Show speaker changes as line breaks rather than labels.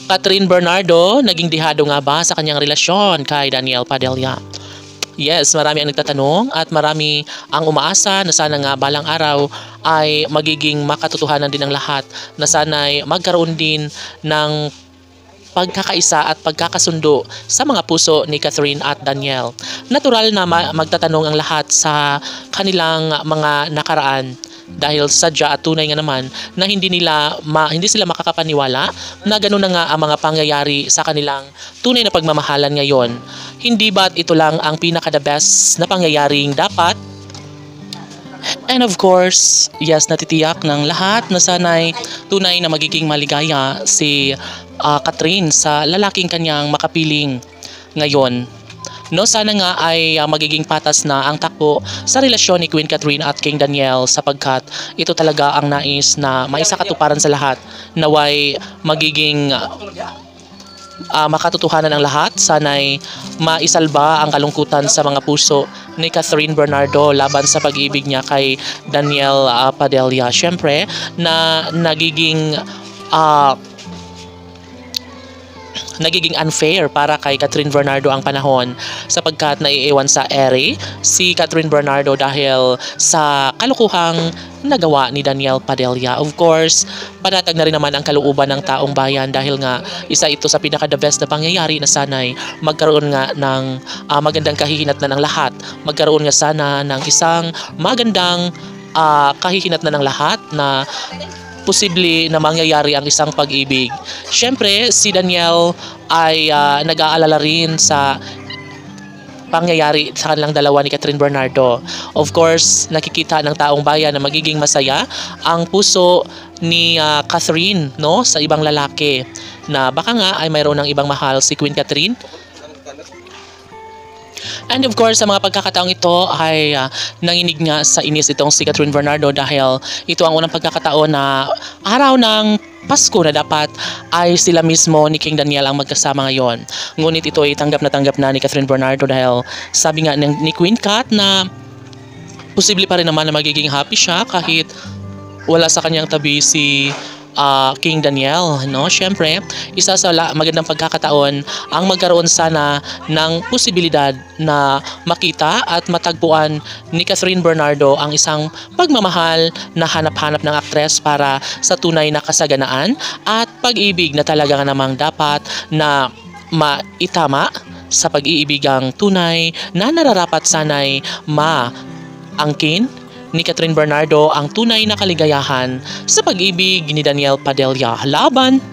Catherine Bernardo, naging dihado nga ba sa kanyang relasyon kay Daniel Padilla? Yes, marami ang nagtatanong at marami ang umaasa na sana nga balang araw ay magiging makatotohanan din ang lahat, na sana'y magkaroon din ng pagkakaisa at pagkakasundo sa mga puso ni Catherine at Daniel. Natural na magtatanong ang lahat sa kanilang mga nakaraan, dahil sadya at tunay nga naman na hindi sila makakapaniwala na gano'n na nga ang mga pangyayari sa kanilang tunay na pagmamahalan ngayon. Hindi ba't ito lang ang pinaka-the best na pangyayaring dapat? And of course, yes, natitiyak ng lahat na sana'y tunay na magiging maligaya si Catherine sa lalaking kanyang makapiling ngayon. No, sana nga ay magiging patas na ang takbo sa relasyon ni Queen Catherine at King Daniel, sapagkat ito talaga ang nais na maisakatuparan sa lahat. Naway magiging makatotohanan ang lahat. Sana'y maisalba ang kalungkutan sa mga puso ni Catherine Bernardo laban sa pag-ibig niya kay Daniel Padilla. Siyempre na nagiging unfair para kay Catherine Bernardo ang panahon, sapagkat naiiwan sa ere si Catherine Bernardo dahil sa kalukuhang nagawa ni Daniel Padilla. Of course, panatag na rin naman ang kalooban ng taong bayan, dahil nga isa ito sa pinaka-the best na pangyayari na sana'y magkaroon nga ng magandang kahihinatnan ng lahat. Magkaroon nga sana ng isang magandang kahihinatnan ng lahat na posible na mangyayari ang isang pag-ibig. Siyempre, si Daniel ay nag-aalala rin sa pangyayari sa kanilang dalawa ni Catherine Bernardo. Of course, nakikita ng taong bayan na magiging masaya ang puso ni Catherine, no, sa ibang lalaki, na baka nga ay mayroon ng ibang mahal si Queen Catherine. And of course, sa mga pagkakataong ito ay nanginig nga sa inis itong si Catherine Bernardo, dahil ito ang unang pagkakataon na araw ng Pasko na dapat ay sila mismo ni King Daniel ang magkasama ngayon. Ngunit ito ay tanggap na ni Catherine Bernardo, dahil sabi nga ni Queen Cat na posible pa rin naman na magiging happy siya kahit wala sa kanyang tabi si King Daniel, no? Siyempre, isa sa magandang pagkakataon ang magkaroon sana ng posibilidad na makita at matagpuan ni Catherine Bernardo ang isang pagmamahal na hanap-hanap ng aktres para sa tunay na kasaganaan at pag-ibig na talaga namang dapat na maitama sa pag-iibigang tunay na nararapat sana'y maangkin ni Catherine Bernardo ang tunay na kaligayahan sa pag-ibig ni Daniel Padilla. Laban!